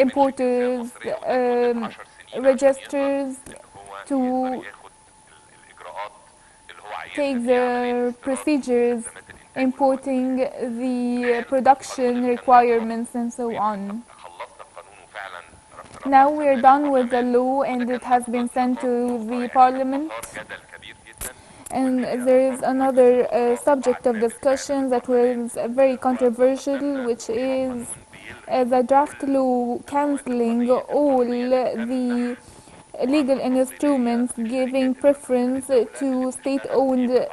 importers, registers to take the procedures, importing the production requirements and so on. Now we're done with the law and it has been sent to the parliament. And there is another subject of discussion that was very controversial, which is the draft law cancelling all the legal instruments giving preference to state-owned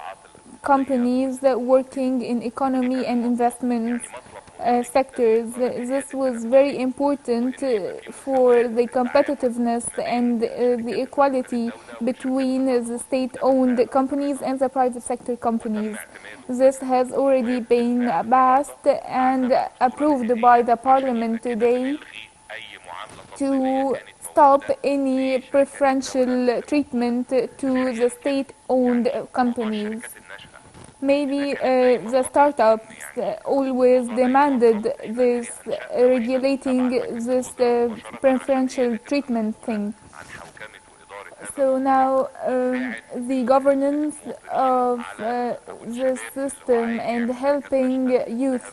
companies working in economy and investment sectors. This was very important for the competitiveness and the equality between the state-owned companies and the private sector companies. This has already been passed and approved by the parliament today to stop any preferential treatment to the state-owned companies. Maybe the startups always demanded this, regulating this preferential treatment thing. So now the governance of this system and helping youth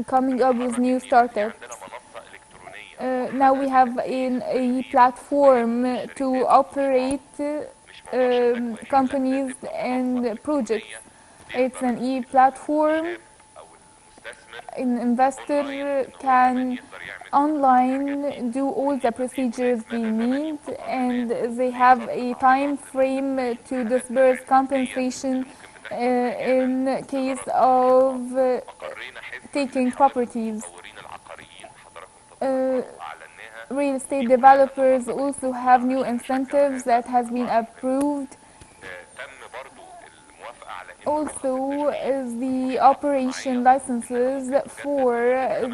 coming up with new startups. Now we have a platform to operate companies and projects. It's an e-platform. An investor can online do all the procedures they need, and they have a time frame to disburse compensation in case of taking properties. Real estate developers also have new incentives that has been approved. Also, the operation licenses for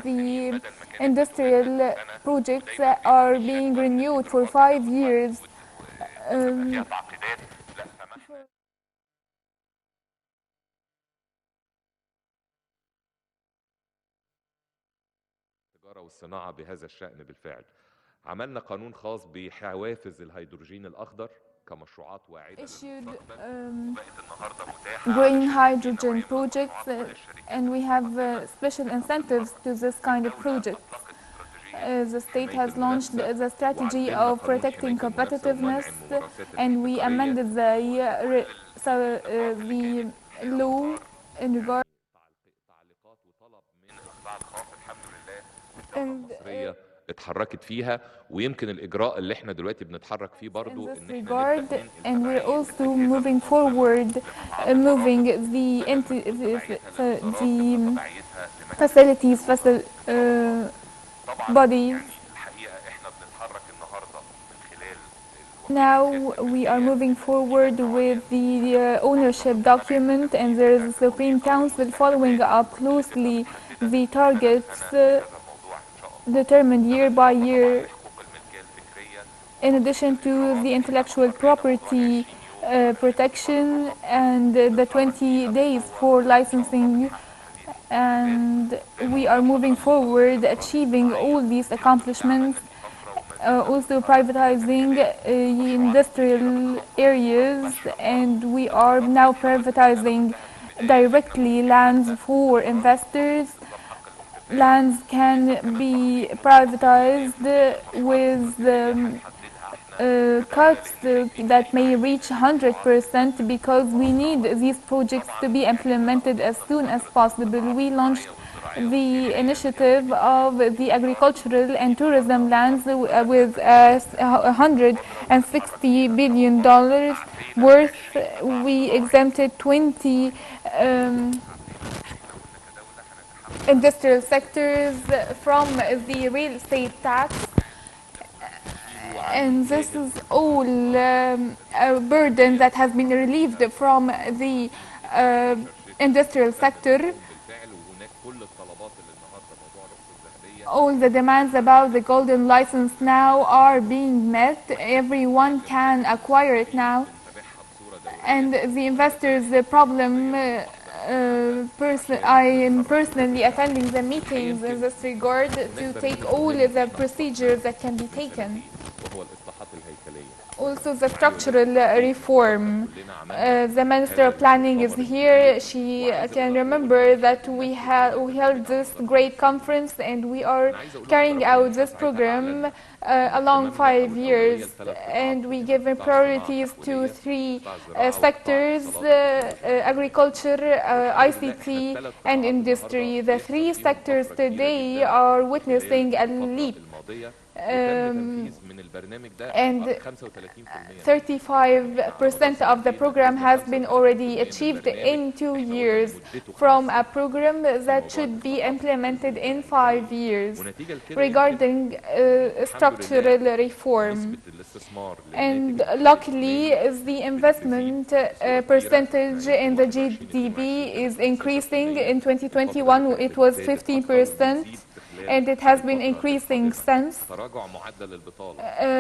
the industrial projects are being renewed for 5 years. التجارة والصناعة بهذا الشأن بالفعل. عملنا قانون خاص بحوافز الهيدروجين الأخضر كمشروعات واعدة للمستقبل. Green hydrogen projects, and we have special incentives to this kind of project. The state has launched the strategy of protecting competitiveness, and we amended the law in regard. المصرية اتحركت فيها، ويمكن الإجراء اللي احنا دلوقتي بنتحرك فيه برضو in this regard, and we're also moving forward, moving the facilities, bodies. Now we are moving forward with the ownership document, and there is a Supreme Council following up closely the targets determined year by year, in addition to the intellectual property protection and the 20 days for licensing. And we are moving forward, achieving all these accomplishments, also privatizing industrial areas, and we are now privatizing directly lands for investors. Lands can be privatized with cuts that may reach 100%, because we need these projects to be implemented as soon as possible. We launched the initiative of the agricultural and tourism lands with $160 billion worth. We exempted 20 industrial sectors from the real estate tax, and this is all a burden that has been relieved from the industrial sector. All the demands about the golden license now are being met. Everyone can acquire it now, and the investors' problem I am personally attending the meetings in this regard to take all the procedures that can be من taken. سنتين وهو الإصلاحات الهيكلية. Also the أنا عايز أقول لك structural reform. كلنا عملنا The Minister هذا of Planning is المؤتمر here. الكبير She وعايز can أقول لك remember that الناس we held this great conference and we are أنا عايز أقول carrying لحضراتكم إن out إحنا this ساعتها program أعلنا along اهتمامنا أو 5 الأولوية years, لثلاث and قطاعات we مهمة: give قطاع الصناعة priorities to التحويلية، 3 قطاع الزراعة وقطاع sectors: الاتصالات والتكنولوجيا. agriculture, والحمد لله إحنا ICT, الثلاث and قطاعات industry. النهاردة The بيحصل 3 فيهم sectors طفرة كبيرة today جدا are خلال witnessing a الفترة leap. الماضية، وتم Um, تنفيذ من البرنامج ده and 35% منه. إحنا على مدار 35% of the سنتين program نفذنا has been already 35% من achieved البرنامج. in 2 إحنا قلنا years إن مدته 5 from a سنين program في that موضوع should be الإصلاحات implemented in الهيكلية. 5 years ونتيجة لكده يمكن regarding الحمد لله structural reform. نسبة الاستثمار للناتج And المحلي luckily, الإجمالي the بتزيد investment بصورة كبيرة. percentage إحنا in يمكن the 21 GDP 22 كان is increasing. 5% In الفترة اللي 2021, it فاتت was زادت أكتر 15%, وبتزيد في خلال and it has been الفترة increasing القادمة. since. تراجع معدل البطالة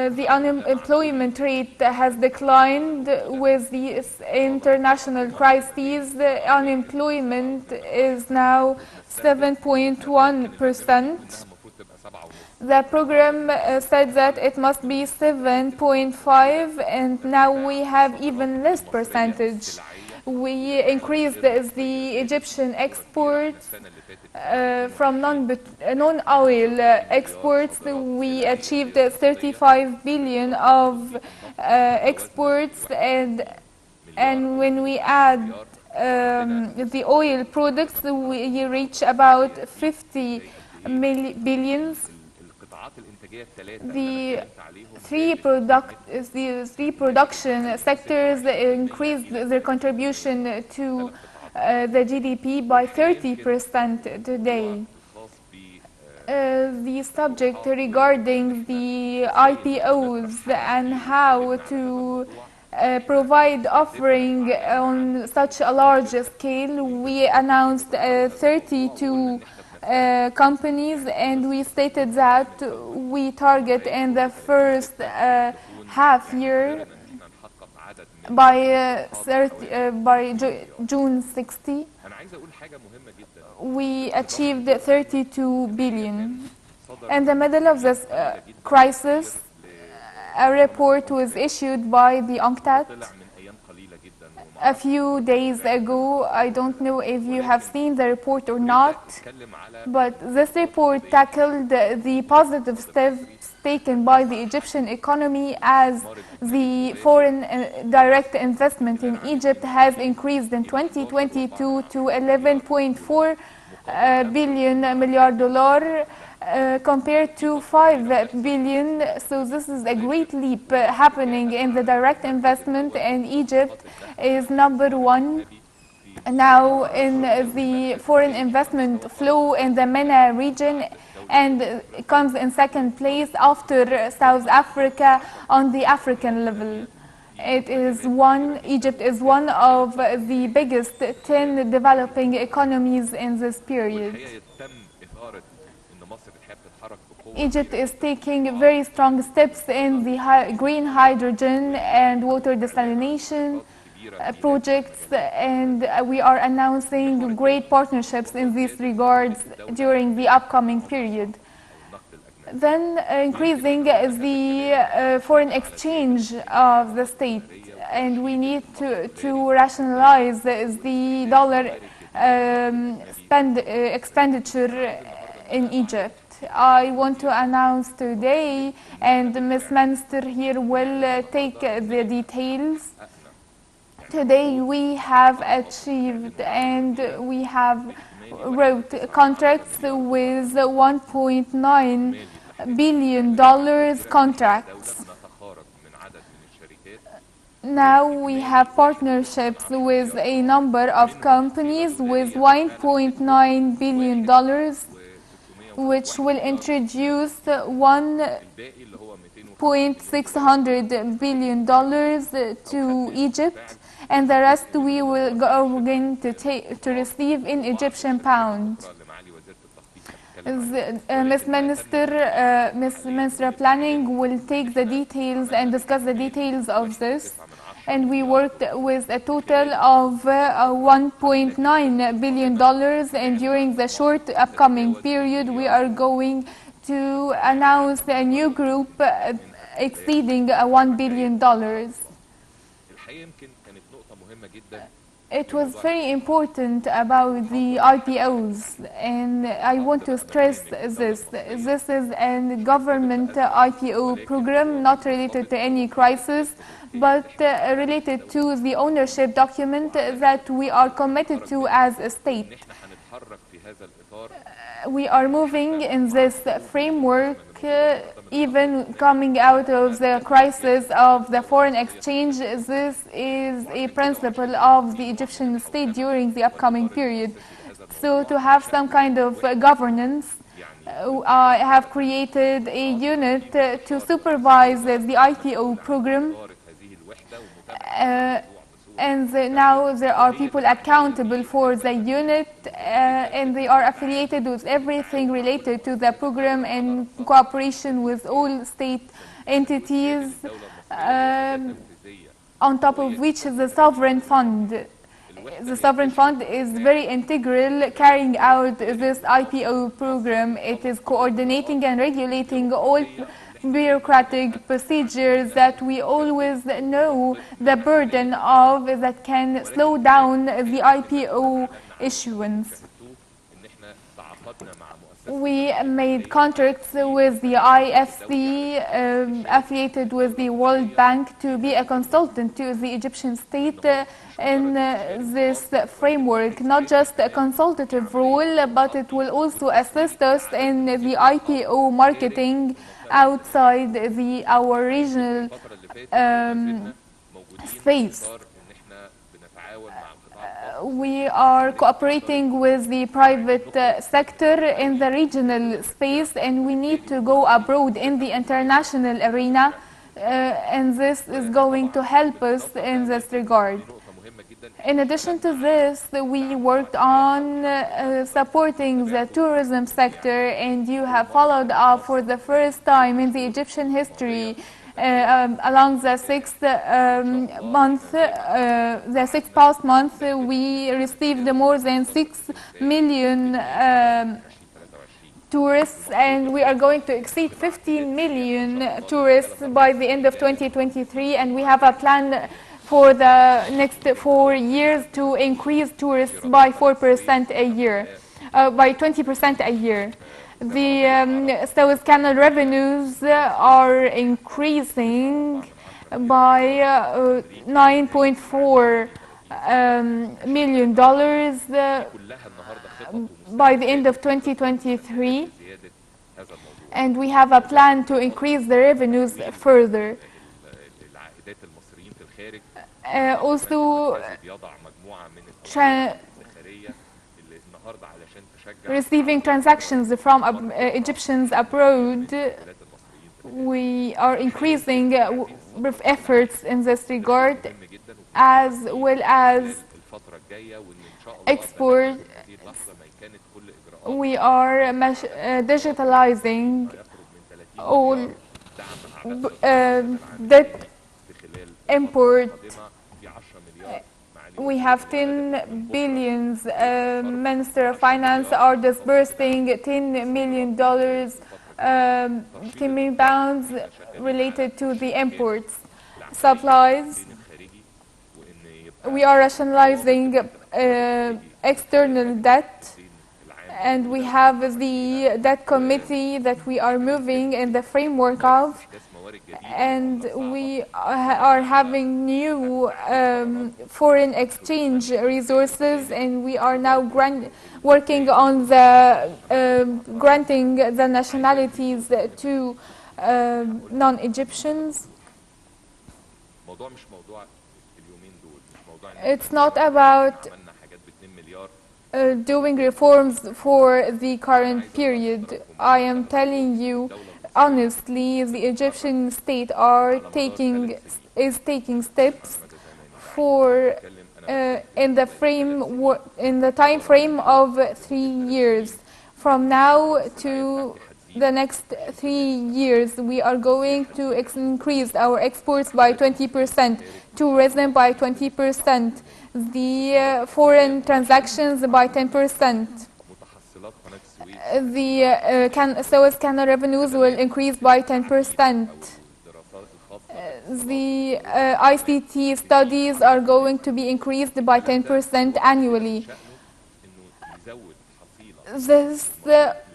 The الحمد لله مع كل unemployment rate has declined with the international crises. The unemployment is now كنا في سنة كان البرنامج بيقول 7.1%. إنها المفروض تبقى 7.5. The program said that it must be 7.5, and now we have even less percentage. We increased the Egyptian exports from non-oil exports. We achieved 35 billion of exports, and when we add the oil products, we reach about 50 billions. القطاعات الإنتاجية الثلاثة اللي The أنا اتكلمت عليهم زادت the three production sectors increased their contribution to the GDP by 30% today. الخاص ب The subject regarding the IPOs and how to provide offering on such a large scale, we announced 32 companies, and we stated that we target in the first half year by June 60 أنا عايز أقول حاجة مهمة جدا. we achieved 32 billion. In the middle of this crisis, a report was issued by the UNCTAD طلع من أيام قليلة جدا a few days ago. I don't know if you have seen the report or not, بيتكلم على but this report tackled the positive steps taken by the Egyptian economy as the foreign direct investment in Egypt has increased in 2022 to 11.4 billion milliard dollar compared to 5 billion. So this is a great leap happening in the direct investment, and Egypt is number one now in the foreign investment flow in the MENA region, and comes in second place after South Africa on the African level. Egypt is one of the biggest 10 developing economies in this period. والحقيقة تم إثارة إن مصر الحقيقة بتتحرك بقوة Egypt is taking very strong steps in the green hydrogen and water desalination projects, and we are announcing great partnerships in these regards during the upcoming period. Then increasing the foreign exchange of the state, and we need to rationalize the dollar expenditure in Egypt. I want to announce today, and Ms. Minister here will take the details. Today we have achieved and we have wrote contracts with $1.9 billion contracts. Now we have partnerships with a number of companies with $1.9 billion, which will introduce $1.6 billion to Egypt, and the rest we will going to receive in Egyptian pound. Ms. Minister of Planning will take the details and discuss the details of this. and we worked with a total of $1.9 billion, and during the short upcoming period we are going to announce a new group exceeding $1 billion. الحقيقة يمكن كانت نقطة مهمة جدا It was very important about the IPOs, and I want to stress this. This is a government IPO program not related to any crisis, but related to the ownership document that we are committed to as a ان state. احنا هنتحرك في هذا الاطار. We are moving in this framework, even coming out of the crisis of the foreign exchange. This is a principle of the Egyptian state during the upcoming period. So to have some kind of governance, I have created a unit to supervise the IPO program. إدارة هذه الوحدة ومتابعة Uh, الموضوع بصورة and now there are people accountable for the unit, and they are affiliated with everything related to the program in cooperation with all state entities, الدولة المصرية um, لوحدات تنفيذية. on top of which is the sovereign fund. The sovereign fund is very integral carrying out this IPO program. It is coordinating and regulating all bureaucratic procedures that we always know the burden of that can slow down the IPO issuance. ان احنا تعاقدنا مع مؤسسة We made contracts with the IFC, affiliated with the World Bank, to be a consultant to the Egyptian state in this framework. Not just a consultative role, but it will also assist us in the IPO marketing outside our regional الفترة اللي فاتت وما زلنا موجودين في space. اطار ان احنا بنتعاون مع القطاع الخاص. We are cooperating with the private sector in the regional space, and we need to go abroad in the international arena, and this is going to help us in this regard. نقطة مهمة جدا. In addition to this, we worked on supporting the tourism sector, and you have followed up for the first time in the Egyptian history along the the sixth past month, we received more than 6 million tourists, and we are going to exceed 15 million tourists by the end of 2023, and we have a plan for the next 4 years to increase tourists by 4% a year, by 20% a year. The Suez Canal revenues are increasing by $9.4 million كلها النهارده خطط by the end of 2023, وزيادة هذا الموضوع. and we have a plan to increase the revenues further. العائدات المصريين في الخارج Also, المركز بيضع مجموعة من التوجيهات الادخارية اللي النهارده علشان تشجع receiving transactions from Egyptians abroad, الولايات المصريين في الخارج. we are increasing efforts in this regard, مهم جدا as well as الفترة الجاية وان ان شاء الله export. هذه اللحظة ما كانت كل اجراءات We are digitalizing يقرب من 30 all مليار دعم أعداد debt في خلال import. القادمة في 10 مليار We have 10 billions. Minister of Finance are disbursing $10 million, 10 million pounds related to the imports. Supplies. الخارجي وان يبقى We are rationalizing external debt, and we have the debt committee that we are moving in the framework of, احداث موارد جديدة and we are having new foreign exchange resources, and we are now working on the granting the nationalities to non-Egyptians. موضوع مش موضوع اليومين دول مش موضوع It's not about عملنا حاجات ب 2 مليار doing reforms for the current period. I am telling you honestly, the Egyptian state is taking steps for in the time frame of 3 years from now to the next 3 years, we are going to increase our exports by 20%, tourism by 20%, the foreign transactions by 10%. متحصلات قناة السويس The Suez Canal revenues will increase by 10%. الدراسات الخاصة The ICT studies are going to be increased by 10% annually. شأنه إنه يزود حصيلة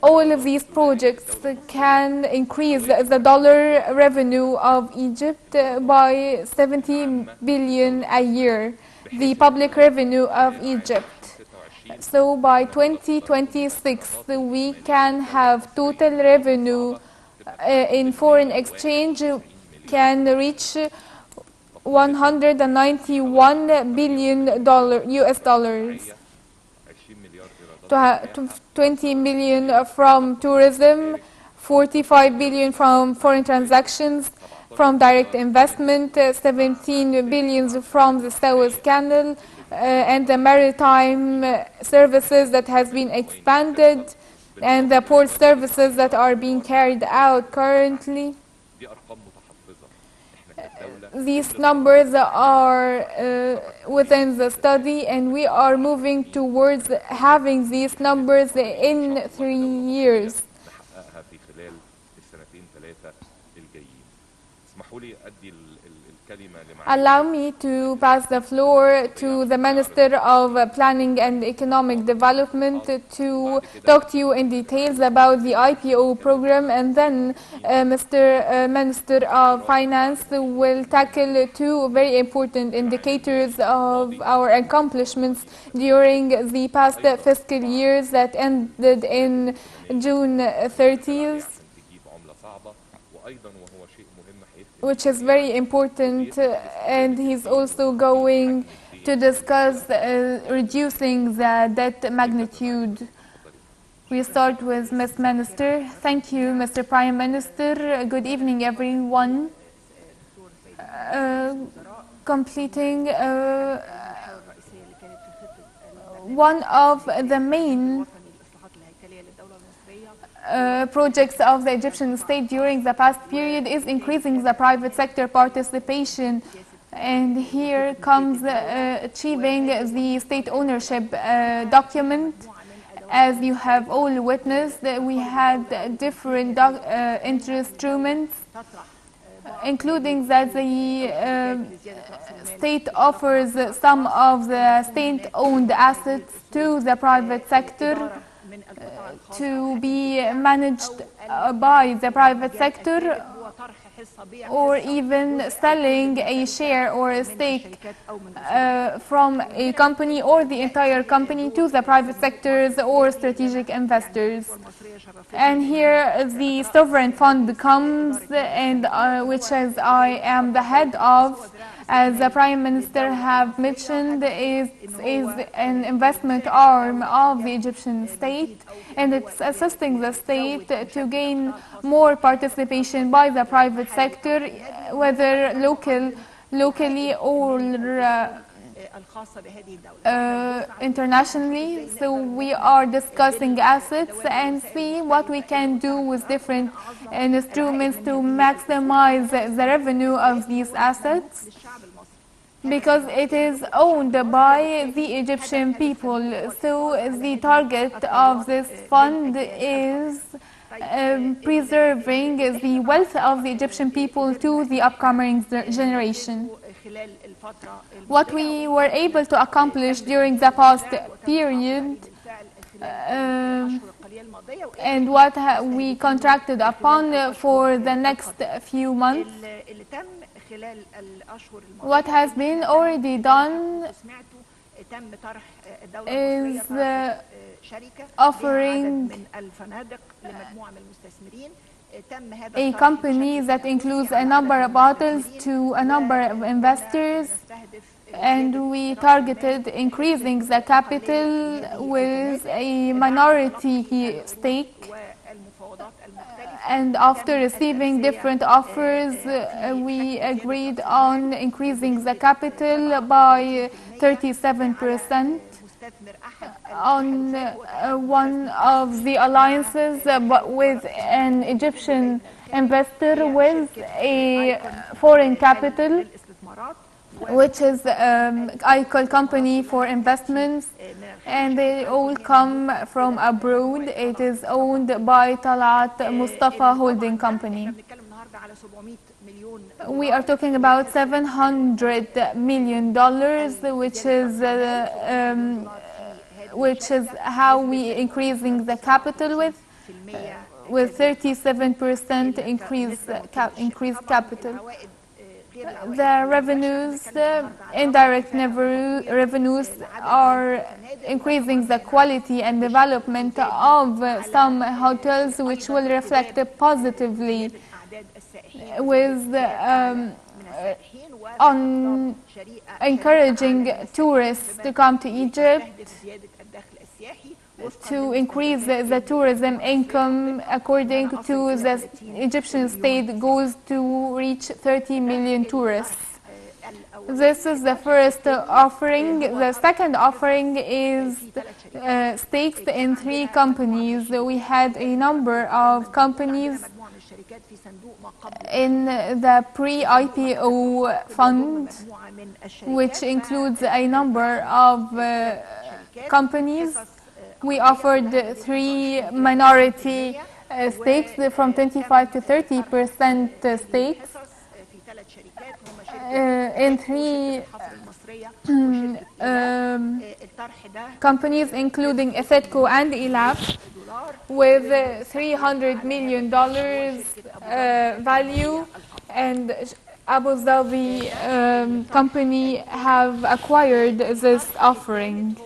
All of these projects can increase the dollar revenue of Egypt by 70 billion a year, the public revenue of Egypt. 26 So by 2026, we can have total revenue in foreign exchange can reach 191 billion US dollars. 20 مليار إيرادات 20 million from tourism, 45 billion from foreign transactions, from direct investment, 17 billion from the Suez Canal, and the maritime services that has been expanded, and the port services that are being carried out currently. دي أرقام متحفظة إحنا كدولة These numbers are within the study, and we are moving towards having these numbers in 3 years. نحققها في خلال السنتين ثلاثة الجايين. اسمحوا لي أدي الكلمة لمعالي Allow me to pass the floor to the Minister of Planning and Economic Development to talk to you in details about the IPO program, and then Mr. Minister of Finance will tackle two very important indicators of our accomplishments during the past fiscal years that ended in June 30th. عشان تجيب عملة صعبة وأيضا وهو شيء مهم هيفرق Which is very important, and he's also going to discuss reducing the debt magnitude. We start with Ms. Minister. Thank you, Mr. Prime Minister. Good evening, everyone. Completing one of the main projects of the Egyptian state during the past period is increasing the private sector participation, and here comes achieving the state ownership document. As you have all witnessed, we had different instruments, including that the state offers some of the state-owned assets to the private sector to be managed by the private sector, or even selling a share or a stake from a company or the entire company to the private sectors or strategic investors. And here the sovereign fund comes, and which as I am the head of, as the Prime Minister have mentioned, is an investment arm of the Egyptian state, and it's assisting the state to gain more participation by the private sector, whether locally or internationally. So we are discussing assets and see what we can do with different instruments to maximize the revenue of these assets, because it is owned by the Egyptian people. So the target of this fund is preserving the wealth of the Egyptian people to the upcoming generation. What we were able to accomplish during the past period and what we contracted upon for the next few months, what has been already done is offering a company that includes a number of hotels to a number of investors, and we targeted increasing the capital with a minority stake. And after receiving different offers, we agreed on increasing the capital by 37%. on one of the alliances, but with an Egyptian investor with a foreign capital, which is ICOL company for investments, and they all come from abroad. It is owned by Talat Mustafa Holding Company. We are talking about $700 million, which is how we increasing the capital with 37% increased capital. The revenues, indirect revenues, are increasing the quality and development of some hotels, which will reflect positively with on encouraging tourists to come to Egypt, to increase the tourism income. According to the Egyptian state, goals to reach 30 million tourists. This is the first offering. The second offering is stakes in 3 companies. We had a number of companies in the pre-IPO fund, which includes a number of companies. We offered 3 minority stakes from 25 to 30% stakes in 3 companies, including Ethitco and ELAP, with $300 million value, and Abu Dhabi company have acquired this offering.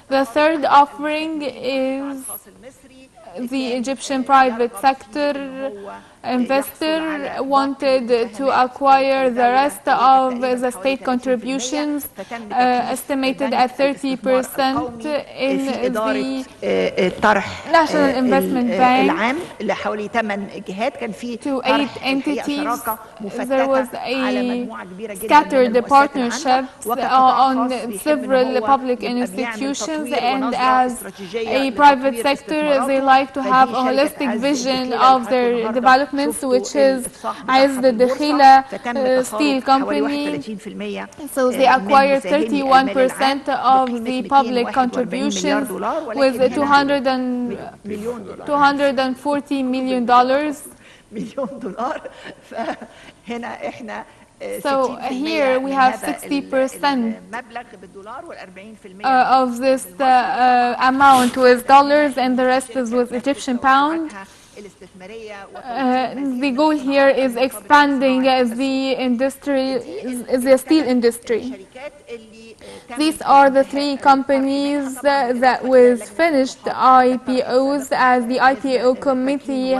The third offering is the Egyptian private sector investor wanted to acquire the rest of the state contributions, estimated at 30% in the National Investment Bank to 8 entities. There was a scattered partnerships on several public institutions, and as a private sector, they like to have a holistic vision of their development, which is Aizd Dakhila Steel Company. So they acquired 31% of the public contributions with $240 million. So here we have 60% of this amount with dollars, and the rest is with Egyptian pound. The goal here is expanding the steel industry. These are the 3 companies that was finished IPOs, as the IPO committee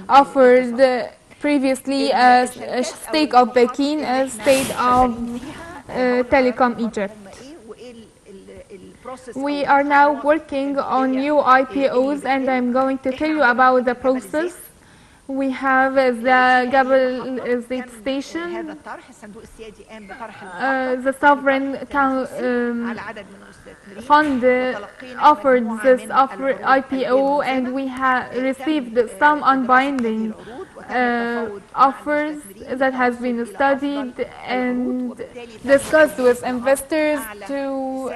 offered previously a stake of Bekin, a stake of Telecom Egypt. We are now working on new IPOs, and I'm going to tell you about the process. We have the Gabel Zayt station, the sovereign fund offered this IPO, and we have received some unbinding offers that has been studied and discussed with investors to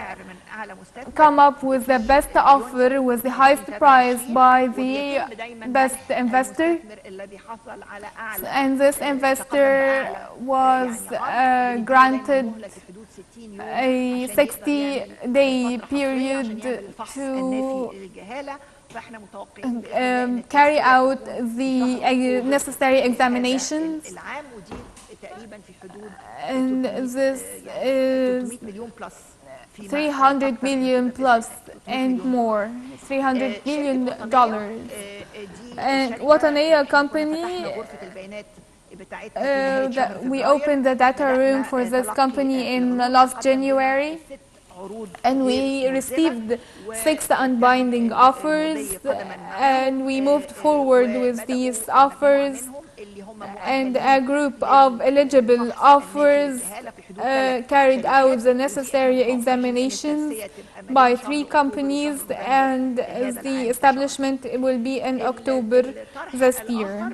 come up with the best offer with the highest price by the best investor. And this investor was granted a 60-day period to carry out the necessary examinations, and this is 300 million plus and more, $300 million. And Wataniya company, we opened the data room for this company in last January, and we received 6 unbinding offers, and we moved forward with these offers, and a group of eligible offers carried out the necessary examinations. by 3 companies, and the establishment will be in October this year.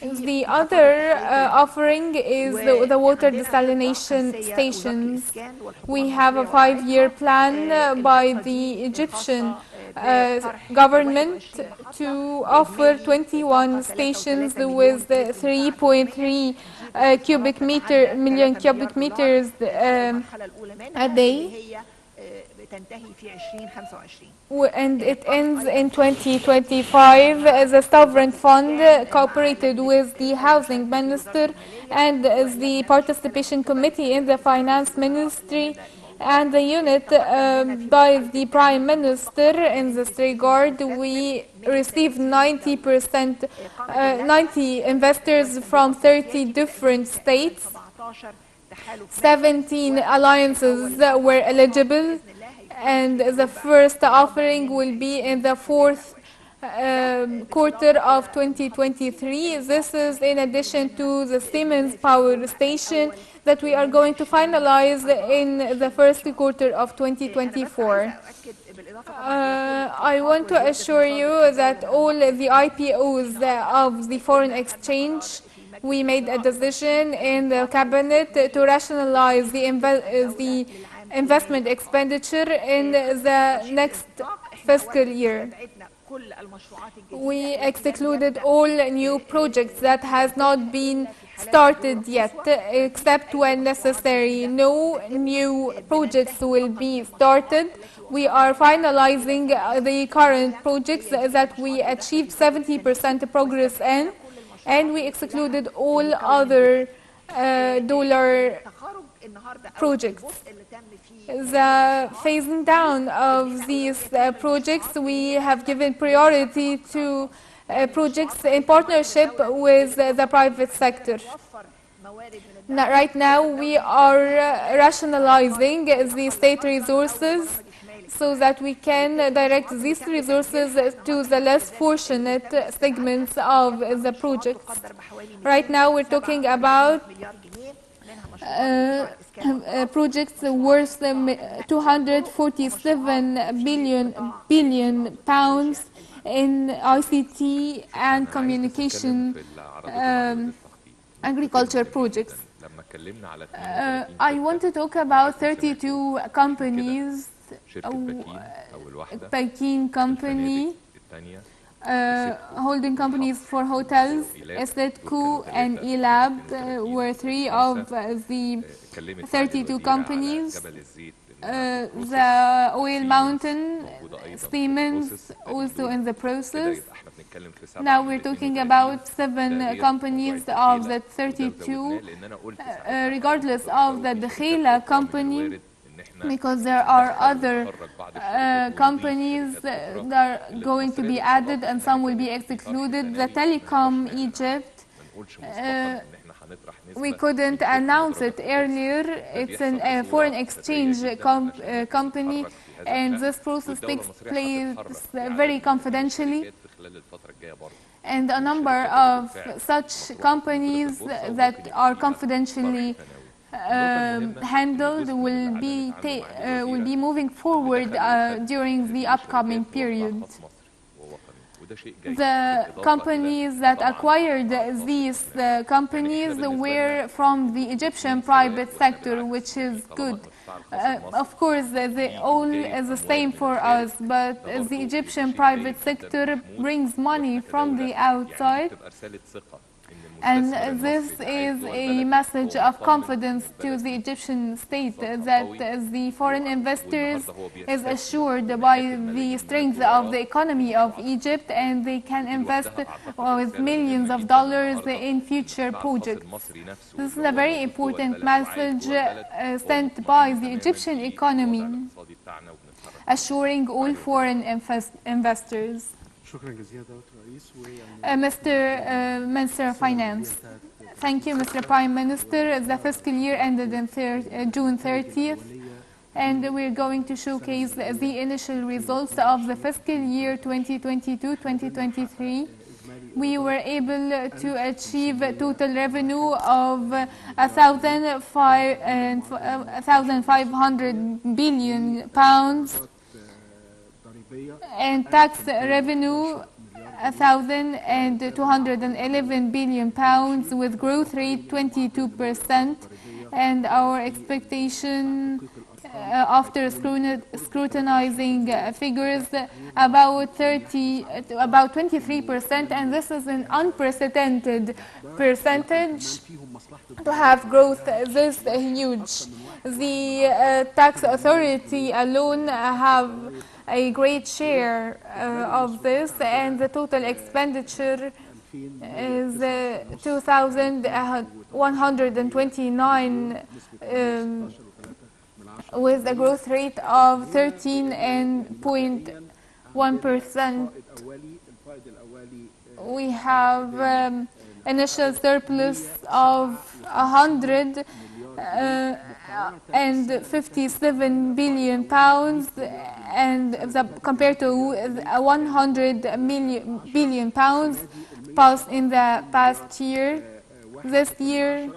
The other offering is the water desalination stations. We have a 5-year plan by the Egyptian government to offer 21 stations with 3.3 million cubic meters a day, and it ends in 2025. The Sovereign Fund cooperated with the Housing Minister and the Participation Committee in the Finance Ministry and the unit by the Prime Minister. In this regard, we received 90%, 90 investors from 30 different states. 17 alliances were eligible, and the first offering will be in the fourth quarter of 2023. This is in addition to the Siemens power station that we are going to finalize in the first quarter of 2024. I want to assure you that all the IPOs of the foreign exchange, we made a decision in the cabinet to rationalize the investment expenditure in the next fiscal year. We excluded all new projects that has not been started yet, except when necessary. No new projects will be started. We are finalizing the current projects that we achieved 70% progress in, and we excluded all other dollar projects. The phasing down of these projects, we have given priority to projects in partnership with the private sector. Right now, we are rationalizing the state resources so that we can direct these resources to the less fortunate segments of the projects. Right now, we're talking about projects worth 247 billion pounds in ICT and communication agriculture projects. I want to talk about 32 companies. Pekin company, holding companies for hotels, Esletco and Elab were 3 of the 32 companies. The Oil Mountain, Siemens, also in the process. Now we're talking about 7 companies of the 32, regardless of the Dakhila company, because there are other companies that are going to be added and some will be excluded. The Telecom Egypt, we couldn't announce it earlier. It's a foreign exchange company, and this process takes place very confidentially. And a number of such companies that are confidentially handled will be moving forward during the upcoming period. The companies that acquired these companies were from the Egyptian private sector, which is good. Of course, they all is the same for us, but the Egyptian private sector brings money from the outside. And this is a message of confidence to the Egyptian state that the foreign investors is assured by the strength of the economy of Egypt, and they can invest with millions of dollars in future projects. This is a very important message sent by the Egyptian economy, assuring all foreign investors. Mr. Minister of Finance. Thank you, Mr. Prime Minister. The fiscal year ended in June 30th, and we're going to showcase the initial results of the fiscal year 2022-2023. We were able to achieve a total revenue of 1,500 billion pounds, and tax revenue 1,211 billion pounds with growth rate 22%, and our expectation after scrutinizing figures about 23%, and this is an unprecedented percentage to have growth this huge. The tax authority alone have a great share of this, and the total expenditure is 2,129 with a growth rate of 13.1%. We have initial surplus of 157 billion pounds, and compared to 100 billion pounds passed in the past year. This year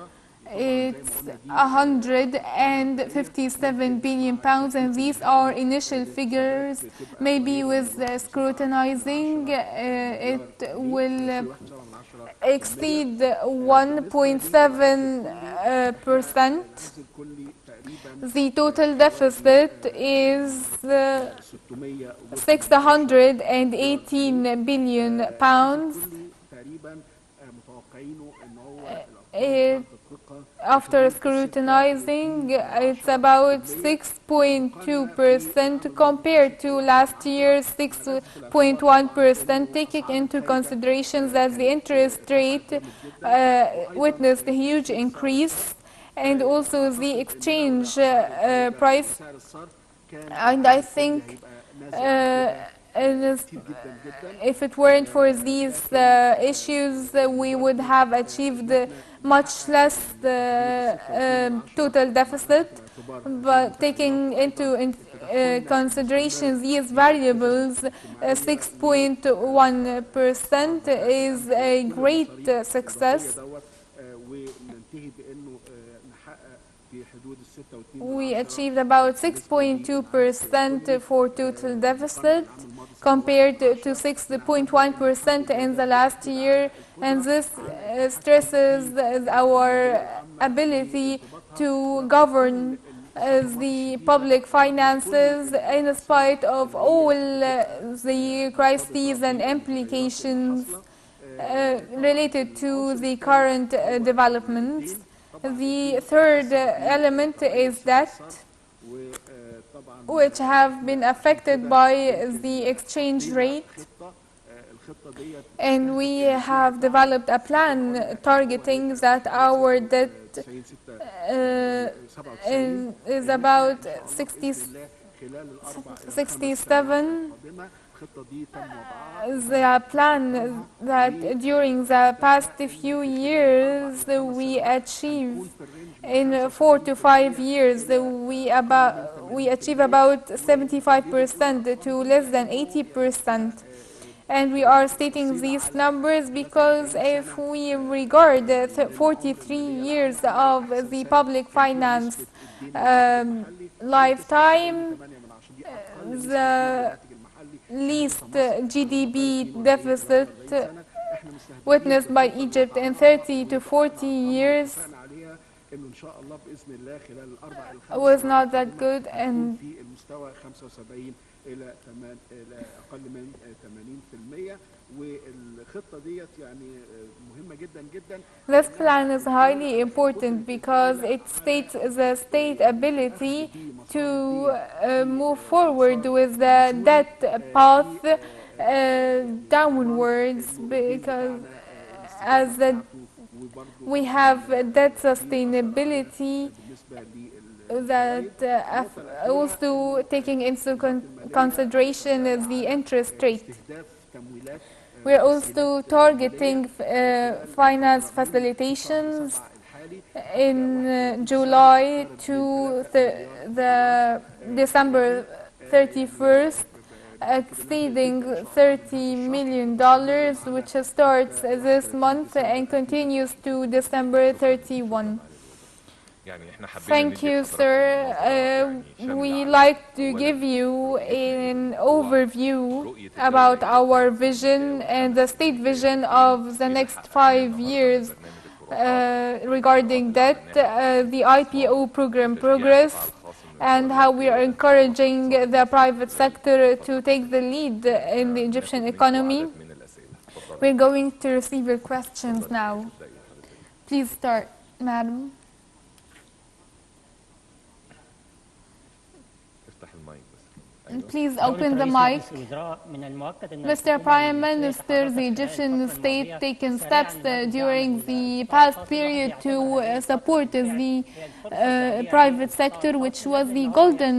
it's 157 billion pounds, and these are initial figures. Maybe with scrutinizing it will exceed 1.7%. The total deficit is 618 billion pounds. After scrutinizing, it's about 6.2% compared to last year's 6.1%, taking into consideration that the interest rate witnessed a huge increase, and also the exchange price. And I think if it weren't for these issues, we would have achieved much less total deficit. But taking into consideration these variables, 6.1% is a great success. We achieved about 6.2% for total deficit compared to 6.1% in the last year, and this stresses our ability to govern the public finances in spite of all the crises and implications related to the current developments. The third element is debt, which have been affected by the exchange rate, and we have developed a plan targeting that our debt is about 67. The plan that during the past few years we achieved in 4 to 5 years, we achieve about 75% to less than 80%. And we are stating these numbers because if we regard 43 years of the public finance lifetime, the least GDP deficit witnessed by Egypt in 30 to 40 years was not that good, and this plan is highly important because it states the state ability to move forward with the debt path downwards, because as we have debt sustainability that also taking into consideration the interest rate. We're also targeting finance facilitations in July to the December 31st, exceeding $30 million, which starts this month and continues to December 31. يعني احنا حبينا Thank ندي you, لحضراتكم sir. نظرة يعني شاملة We على like to أولاً give you بيفرق an هو overview رؤية الدولة about إيه our في vision المساواة and ال5 the سنين state اللي vision جاية فين، of the إيه اللي next حققناه 5 النهاردة من years برنامج الطروحات والإجراءات regarding اللي that, عملناها في تحقيق the الاستثمار IPO program وتشجيع القطاع progress الخاص إنه and يتولى how we are قيادة تطور encouraging الاقتصاد the المصري private خلال sector الفترة to take the القادمة. lead in the هناخد Egyptian منكم economy. عدد من الأسئلة. اتفضلي. We're going to receive your questions اتفضلي now. ابدأي حضرتك. Please start, madam. افتح المايك بس. And أيوه. please open the mic. Mr. Prime Minister, the Egyptian state taken steps during the past period to support the private sector, which was the golden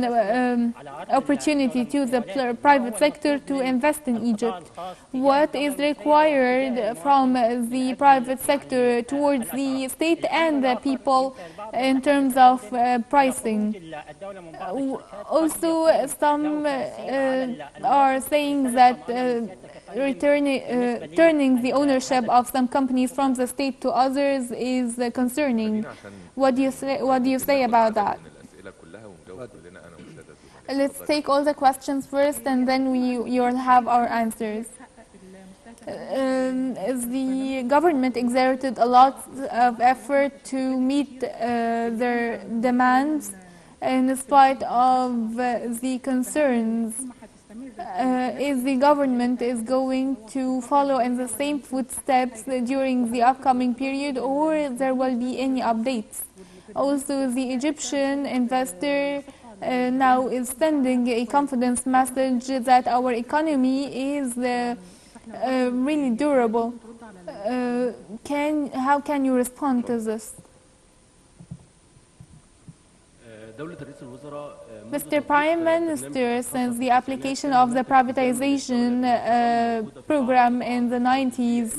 opportunity to the private sector to invest in Egypt. What is required from the private sector towards the state and the people in terms of pricing? Also, some are saying that turning the ownership of some companies from the state to others is concerning. خلينا عشان What do you say ممكن ناخد about عدد that? من الأسئلة كلها ونجاوب كلنا أنا والسادة الزملاء. Let's اتفضلي. take all the questions first, and then you'll have our answers. The government exerted a lot of effort to meet their demands in spite of the concerns. If the government is going to follow in the same footsteps during the upcoming period, or there will be any updates. Also, the Egyptian investor now is sending a confidence message that our economy is really durable. How can you respond to this? Mr. Prime Minister, since the application of the privatization program in the 90s,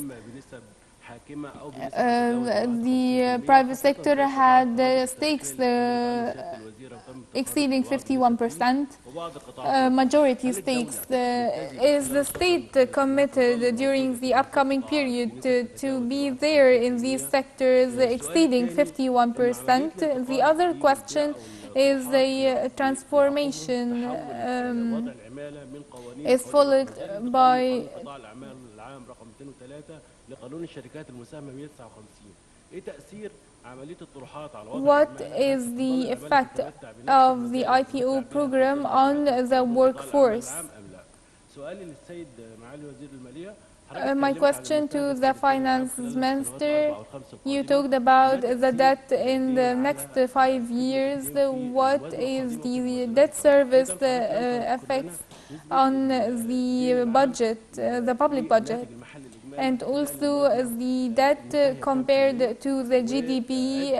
the private sector had stakes exceeding 51%, majority stakes. Is the state committed during the upcoming period to be there in these sectors exceeding 51%? The other question is the transformation is followed by what is the effect of the IPO program on the workforce? My question to the finance minister, you talked about the debt in the next 5 years. What is the debt service effects on the budget, the public budget? And also the debt compared to the GDP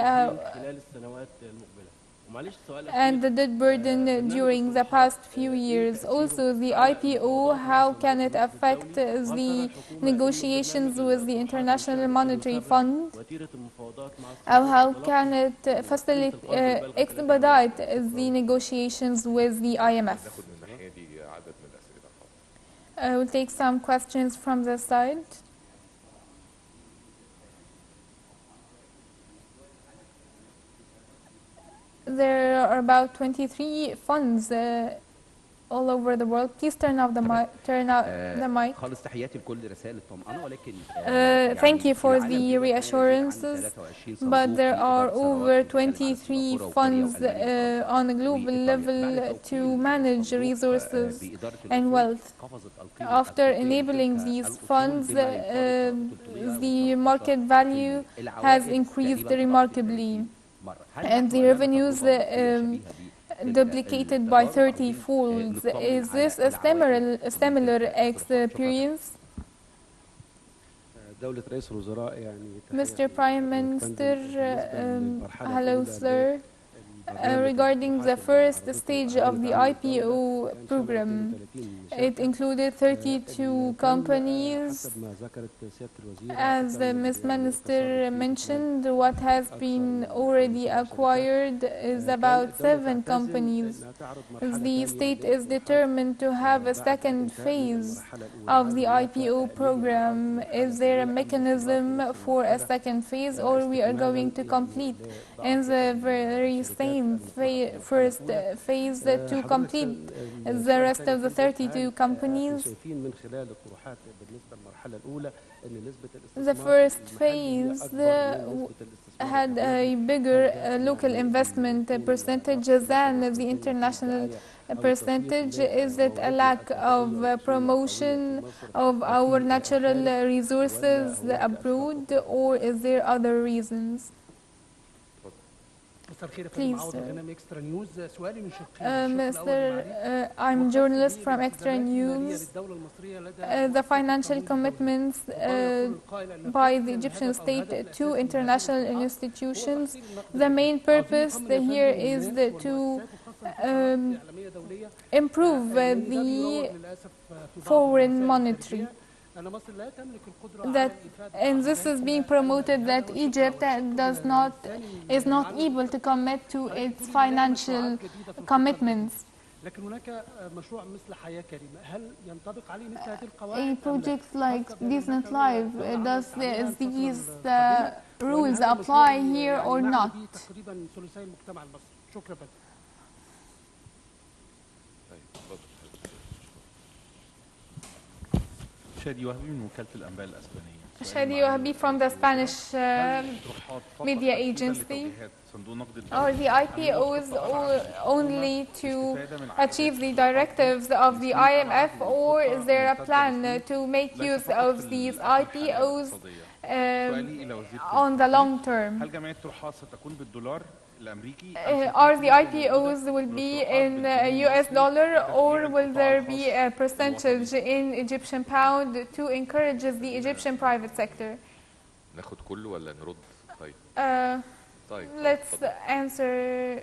and the debt burden during the past few years. Also, the IPO, how can it affect the negotiations with the International Monetary Fund? How can it expedite the negotiations with the IMF? I will take some questions from the side. There are about 23 funds all over the world. Please turn off the mic. Thank you for the reassurances, but there are over 23 funds on a global level to manage resources and wealth. After enabling these funds, the market value has increased remarkably, and the revenues duplicated by 30 folds. Is this a similar experience? Mr. Prime Minister, hello sir. regarding the first stage of the IPO program. It included 32 companies. As the Ms. Minister mentioned, what has been already acquired is about 7 companies. The state is determined to have a second phase of the IPO program. Is there a mechanism for a second phase, or we are going to complete in the very same first phase to complete the rest of the 32 companies? The first phase had a bigger local investment percentage than the international percentage. Is it a lack of promotion of our natural resources abroad, or is there other reasons? Please, I'm journalist from Extra News. The financial commitments by the Egyptian state to international institutions. The main purpose here is to improve the foreign monetary. And this is being promoted that Egypt is not able to commit to its financial commitments. A project like Decent Life, does these rules apply here or not? شادي وهبي من وكالة الأنباء الأسبانية. Shadi Wahabi from the Spanish media agency. Or the IPOs only to achieve the directives of the IMF, or is there a plan to make use of these IPOs on the long term? هل جميع الطروحات ستكون بالدولار الأمريكي؟ Are the IPOs will be in US dollar, or will there be a percentage in Egyptian pound to encourage the Egyptian private sector? ناخد كله ولا نرد؟ طيب. Let's answer.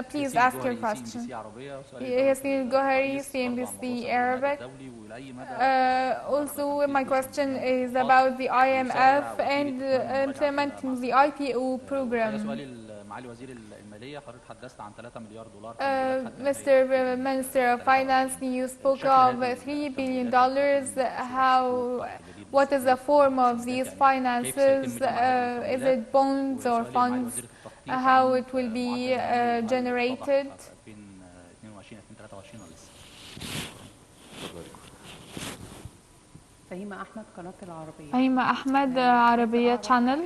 Please ask your question. Yassine Gohari, CNBC Arabic. Also, my question is about the IMF and implementing the IPO program. Mr. Minister of Finance, you spoke of $3 billion. What is the form of these finances? Is it bonds or funds? How it will be generated? فهيمة أحمد, عربية channel.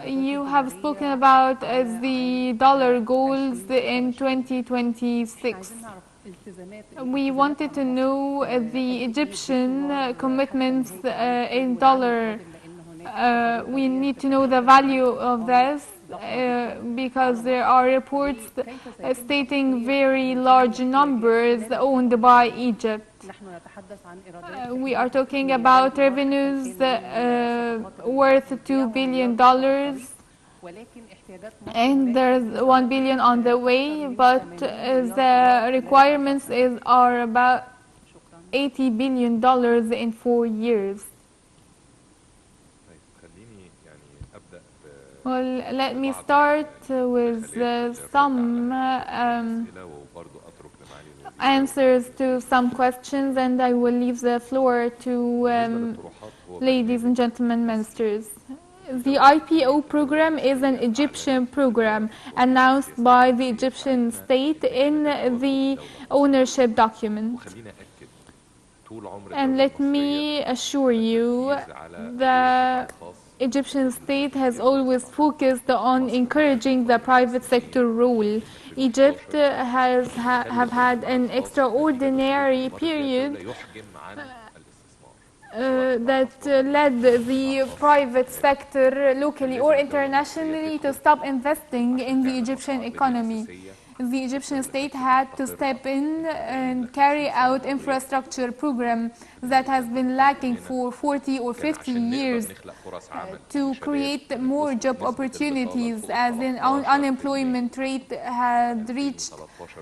You have spoken about the dollar goals in 2026. We wanted to know the Egyptian commitments in dollar. We need to know the value of this because there are reports stating very large numbers owned by Egypt. We are talking about revenues worth $2 billion, and there's $1 billion on the way, but the requirements are about $80 billion in 4 years. Well, let me start with some answers to some questions, and I will leave the floor to ladies and gentlemen ministers. The IPO program is an Egyptian program announced by the Egyptian state in the ownership document. And let me assure you, the Egyptian state has always focused on encouraging the private sector role. Egypt have had an extraordinary period that led the private sector locally or internationally to stop investing in the Egyptian economy. the Egyptian state had to step in and carry out infrastructure program that has been lacking for 40 or 50 years to create more job opportunities, as in unemployment rate had reached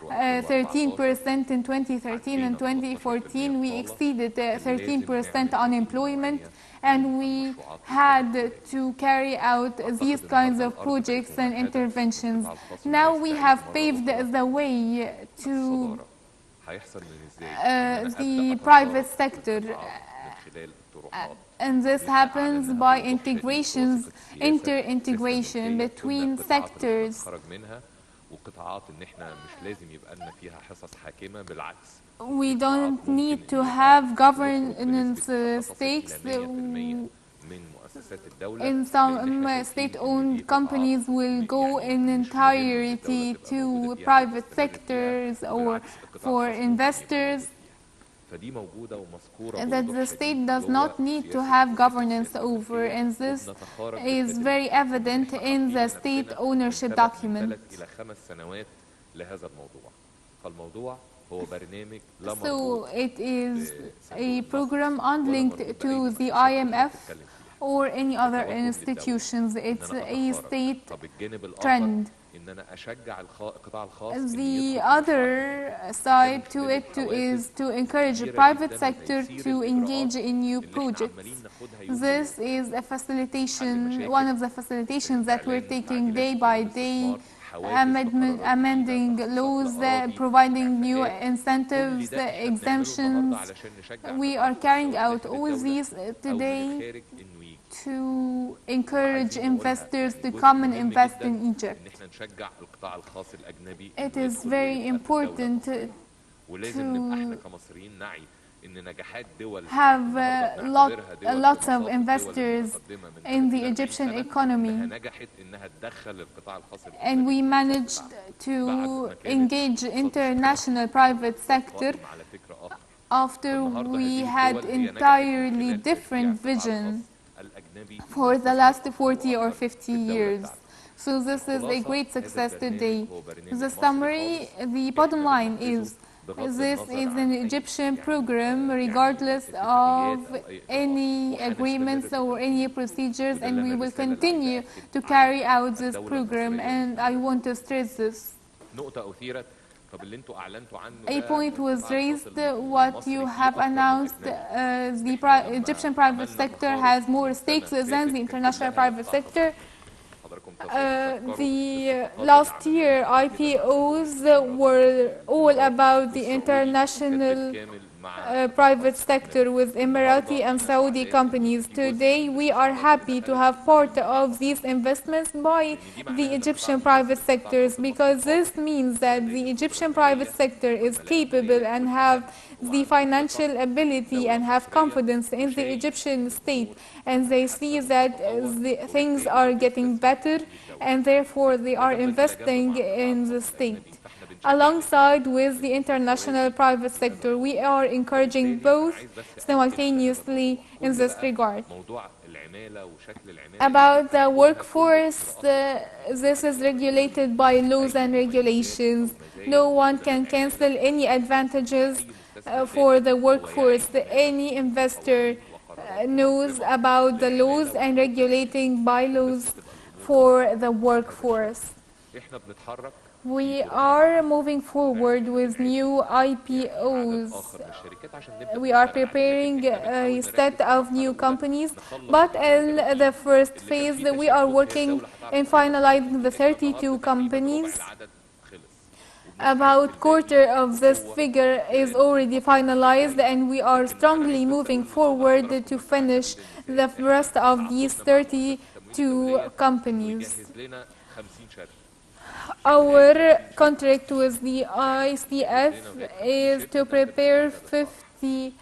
13% in 2013 and 2014. We exceeded 13% unemployment, and we had to carry out these kinds of projects and interventions. Now we have paved the way to the private sector, and this happens by inter-integration between sectors. وقطاعات ان احنا مش لازم يبقى لنا فيها حصص حاكمه، بالعكس We don't need to have governance stakes. In some state-owned companies will go in entirety to private sectors or for investors, that the state does not need to have governance over, and this is very evident in the state ownership document. So it is a program unlinked to the IMF or any other institutions. It's a state trend. The other side to it is to encourage the private sector to engage in new projects. This is a facilitation, one of the facilitations that we're taking day by day, amending laws, providing new incentives, exemptions. We are carrying out all these today to encourage investors to come and invest in Egypt. It is very important to have lots of investors in the Egyptian economy, and we managed to engage international private sector after we had entirely different vision for the last 40 or 50 years. So this is a great success today. The summary, the bottom line is, this is an Egyptian program regardless of any agreements or any procedures, and we will continue to carry out this program, and I want to stress this. A point was raised, what you have announced, the Egyptian private sector has more stakes than the international private sector. The last year IPOs were all about the international private sector with Emirati and Saudi companies. Today we are happy to have part of these investments by the Egyptian private sectors, because this means that the Egyptian private sector is capable and have the financial ability and have confidence in the Egyptian state, and they see that things are getting better, and therefore they are investing in the state. Alongside with the international private sector, we are encouraging both simultaneously in this regard. About the workforce, this is regulated by laws and regulations. No one can cancel any advantages for the workforce. Any investor knows about the laws and regulating bylaws for the workforce. We are moving forward with new IPOs. We are preparing a set of new companies, but in the first phase we are working in finalizing the 32 companies. About quarter of this figure is already finalized, and we are strongly moving forward to finish the rest of these 32 companies. Our contract with the ICF is to prepare 50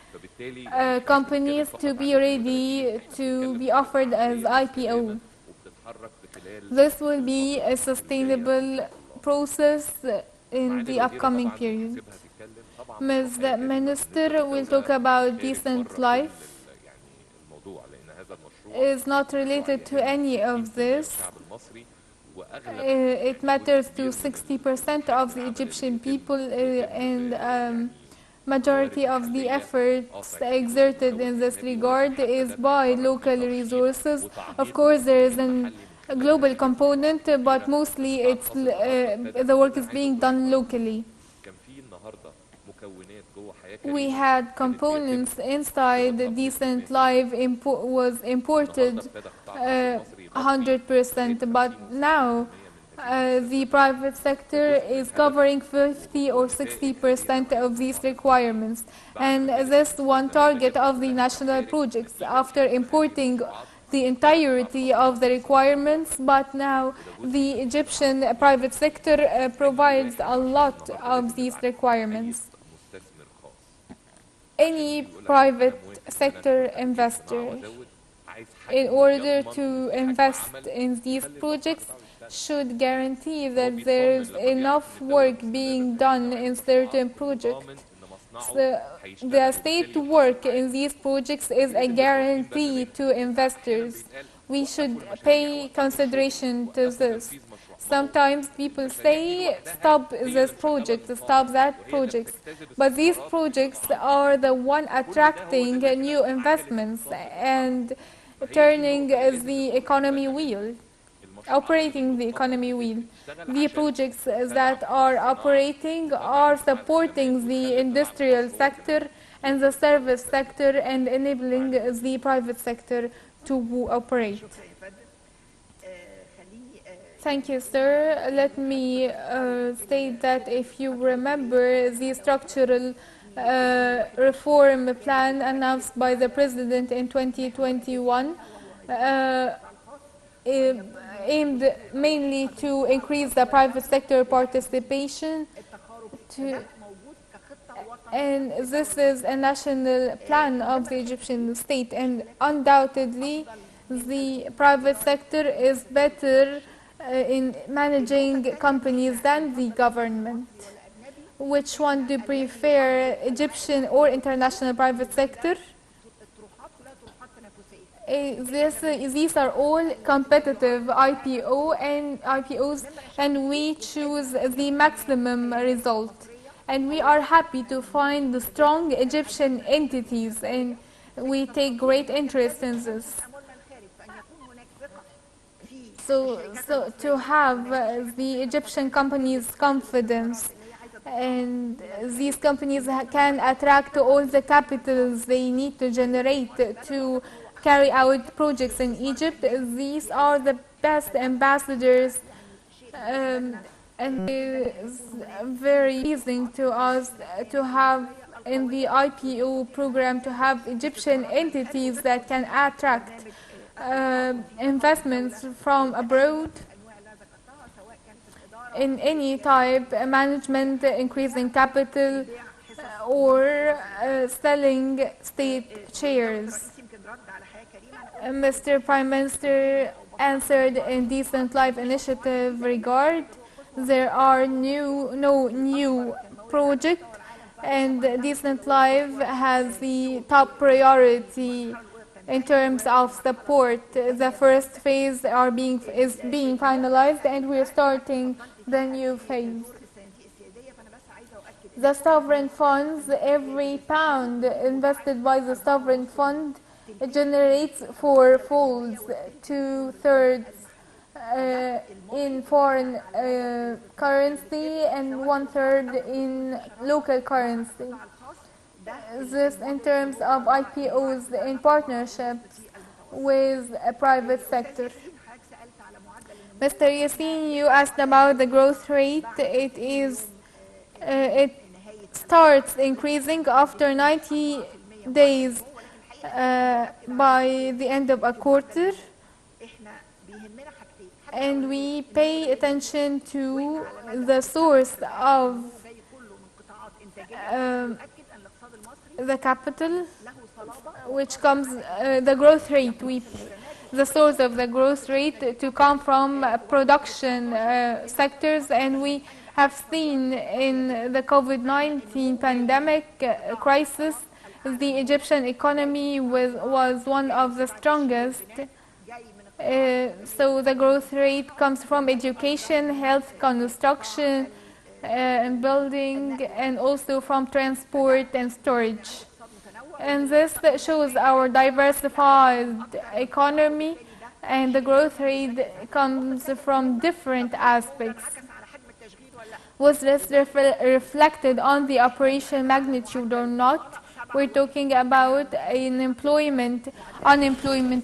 companies to be ready to be offered as IPO. This will be a sustainable process in the upcoming period. Ms. Minister will talk about decent life. It is not related to any of this. It matters to 60% of the Egyptian people, and majority of the efforts exerted in this regard is by local resources. Of course, there is a global component, but mostly the work is being done locally. We had components inside the Decent Life was imported 100%, but now the private sector is covering 50 or 60% of these requirements. And this one target of the national projects after importing the entirety of the requirements, but now the Egyptian private sector provides a lot of these requirements. Any private sector investor, in order to invest in these projects, should guarantee that there is enough work being done in certain projects. The state work in these projects is a guarantee to investors. We should pay consideration to this. Sometimes people say, stop this project, stop that project. But these projects are the one attracting new investments and turning the economy wheel, operating the economy wheel. The projects that are operating are supporting the industrial sector and the service sector and enabling the private sector to operate. Thank you, sir. Let me state that if you remember the structural reform plan announced by the President in 2021, aimed mainly to increase the private sector participation, and this is a national plan of the Egyptian state, and undoubtedly the private sector is better in managing companies than the government. Which one do you prefer, Egyptian or international private sector? These are all competitive IPOs, and we choose the maximum result. And we are happy to find the strong Egyptian entities, and we take great interest in this. So to have the Egyptian companies' confidence, and these companies can attract all the capitals they need to generate to carry out projects in Egypt. These are the best ambassadors, and it's very pleasing to us to have in the IPO program to have Egyptian entities that can attract investments from abroad in any type, management, increasing capital, or selling state shares. Mr. Prime Minister answered in Decent Life initiative regard. There are no new project, and Decent Life has the top priority in terms of support. The first phase is being finalized, and we're starting the new phase. The sovereign funds, every pound invested by the sovereign fund generates fourfolds, 2/3 in foreign currency and 1/3 in local currency. This in terms of IPOs in partnerships with a private sector. Mr. Yassin, you asked about the growth rate. It starts increasing after 90 days by the end of a quarter, and we pay attention to the source of the capital, which comes the growth rate. The source of the growth rate to come from production sectors, and we have seen in the COVID-19 pandemic crisis, the Egyptian economy was one of the strongest, So the growth rate comes from education, health, construction, and building, and also from transport and storage. And this shows our diversified economy, and the growth rate comes from different aspects. Was this reflected on the operation magnitude or not? We're talking about an unemployment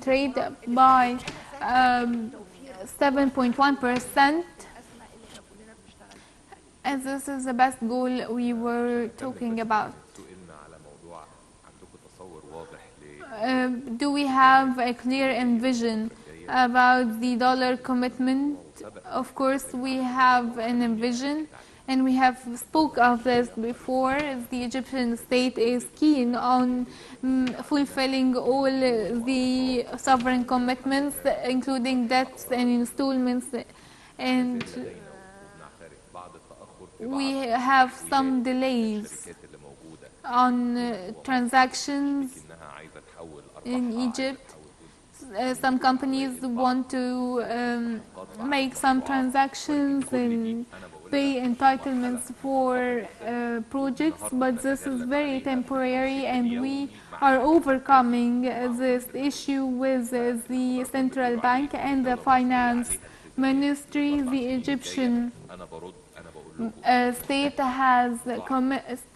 rate by 7.1%, and this is the best goal we were talking about. سئلنا على موضوع عندكم تصور واضح Do we have a clear envision about the dollar commitment? Of course, we have an envision, and we have spoke of this before. The Egyptian state is keen on fulfilling all the sovereign commitments, including debts and installments, and نعترف بعض التأخر في بعض we have some delays الشركات اللي موجودة on transactions إنها عايزة تحول in أرباحها Egypt. Some companies want to make some transactions and pay entitlements for projects, but this is very temporary, and we are overcoming this issue with the central bank and the finance ministry. The Egyptian أنا بقول لكم state has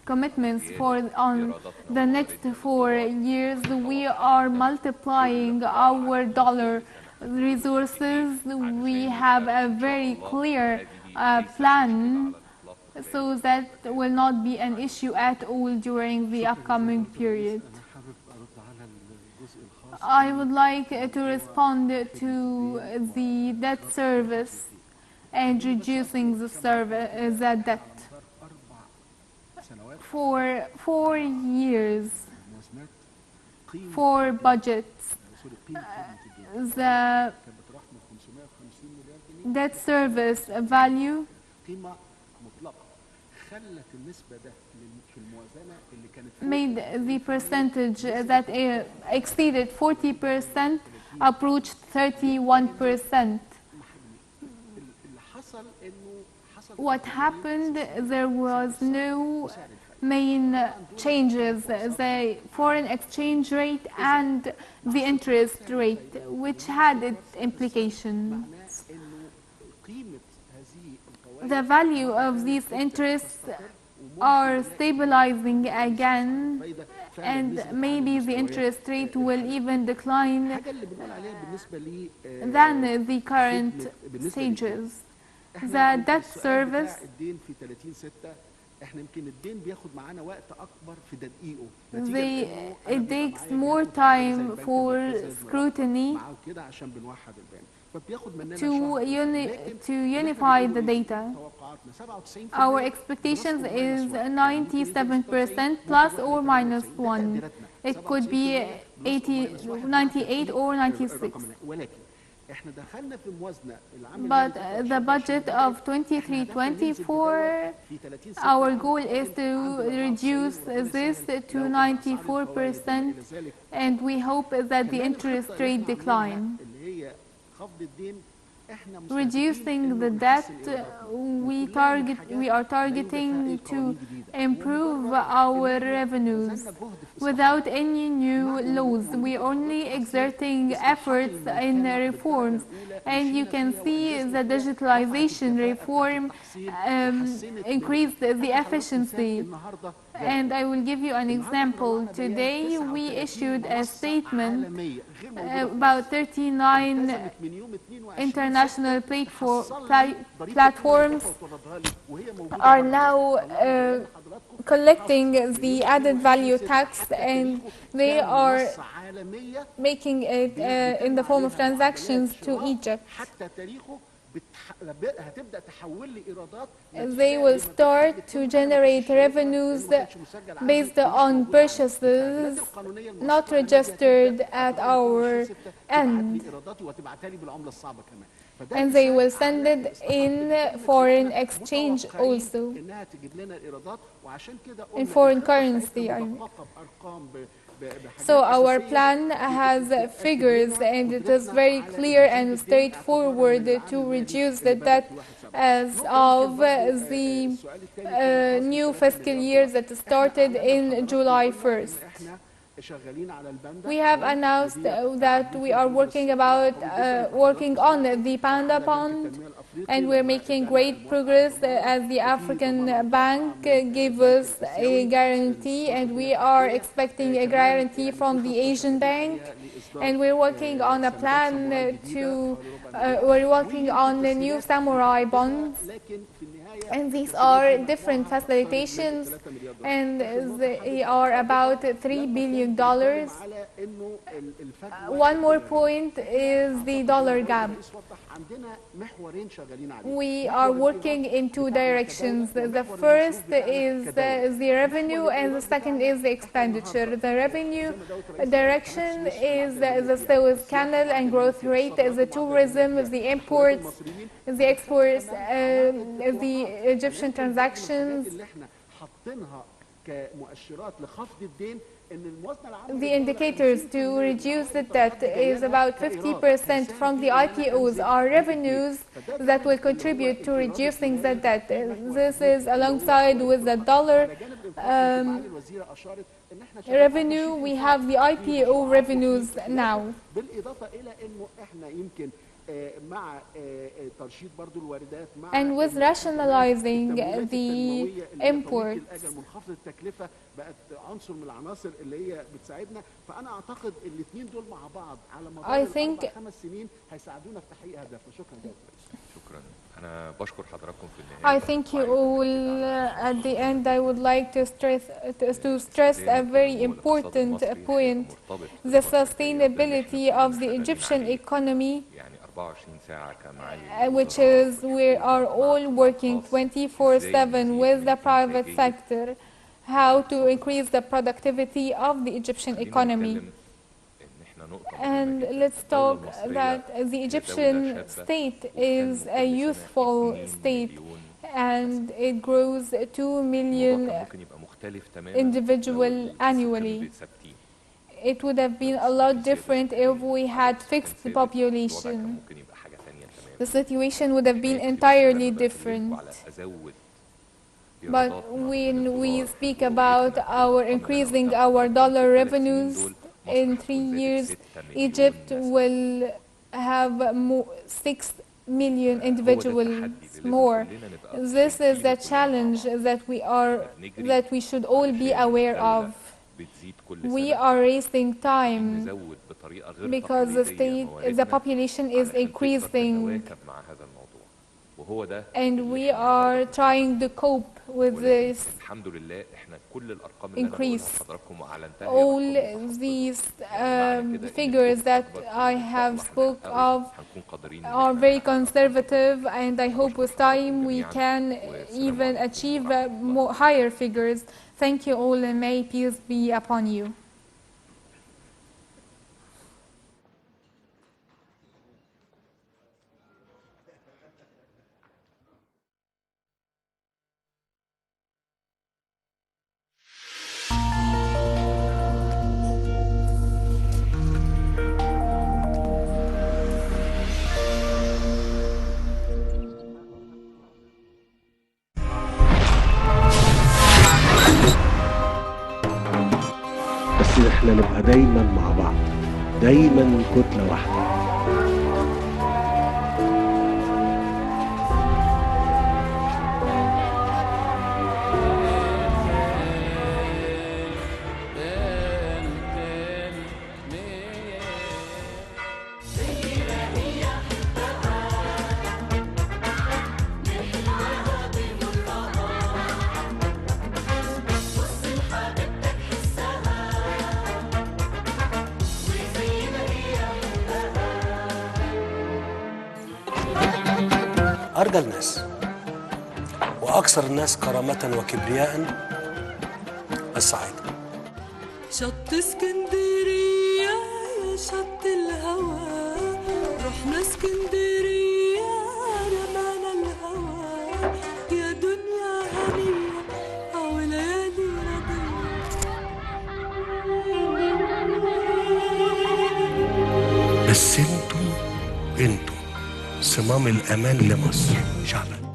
commitments for on the next 4 years. We are multiplying our dollar resources. We have a very clear plan, so that will not be an issue at all during the upcoming period. I would like to respond to the debt service and reducing the debt. For 4 years, 4 budgets, the debt service value made the percentage that exceeded 40% approached 31%. What happened, there was no main changes. The foreign exchange rate and the interest rate, which had its implications. The value of these interests are stabilizing again, and maybe the interest rate will even decline than the current stages. The debt service it takes more time for scrutiny to unify the data. Our expectations is 97% plus or minus 1. It could be 98 or 96. But the budget of 23-24, our goal is to reduce this to 94%, and we hope that the interest rate decline. Reducing the debt, we are targeting to improve our revenues without any new laws. We are only exerting efforts in reforms, and you can see the digitalization reform increased the efficiency. And I will give you an example. Today we issued a statement about 39 international platforms are now collecting the added value tax, and they are making it in the form of transactions to Egypt. They will start to generate revenues based on purchases not registered at our end, and they will send it in foreign exchange also, in foreign currency. So our plan has figures, and it is very clear and straightforward to reduce the debt as of the new fiscal year that started in July 1st. We have announced that we are working on the Panda Bond, and we're making great progress as the African Bank gave us a guarantee, and we are expecting a guarantee from the Asian Bank, and we're working on a plan we're working on the new Samurai bonds, and these are different facilitations, and they are about $3 billion. One more point is the dollar gap. We are working in two directions. The first is the revenue, and the second is the expenditure. The revenue direction is the Suez Canal and growth rate, the tourism, the imports, the exports, the Egyptian transactions. The indicators to reduce the debt is about 50% from the IPOs are revenues that will contribute to reducing the debt. This is alongside with the dollar revenue. We have the IPO revenues now. And with rationalizing the imports, I think I think you all. At the end, I would like to stress a very important point: the sustainability of the Egyptian economy, which is we are all working 24/7 with the private sector, how to increase the productivity of the Egyptian economy. And let's talk that the Egyptian state is a youthful state, and it grows 2 million individuals annually. It would have been a lot different if we had fixed the population. The situation would have been entirely different. But when we speak about increasing our dollar revenues, in 3 years, Egypt will have 6 million individuals more. This is the challenge that we should all be aware of. We are wasting time because the population is increasing, and we are trying to cope with this increase. All these figures that I have spoke of are very conservative, and I hope with time we can even achieve higher figures. Thank you all, and may peace be upon you. بس احنا نبقى دايما مع بعض، دايما كتلة واحدة. أرجى الناس وأكثر الناس كرامة وكبرياء الصعايدة. شط اسكندرية يا شط الهوى، رحنا اسكندرية رمانا الهوى، يا دنيا هنية أو ليالي رضية. بس انتوا صمام الأمان لمصر شعبا.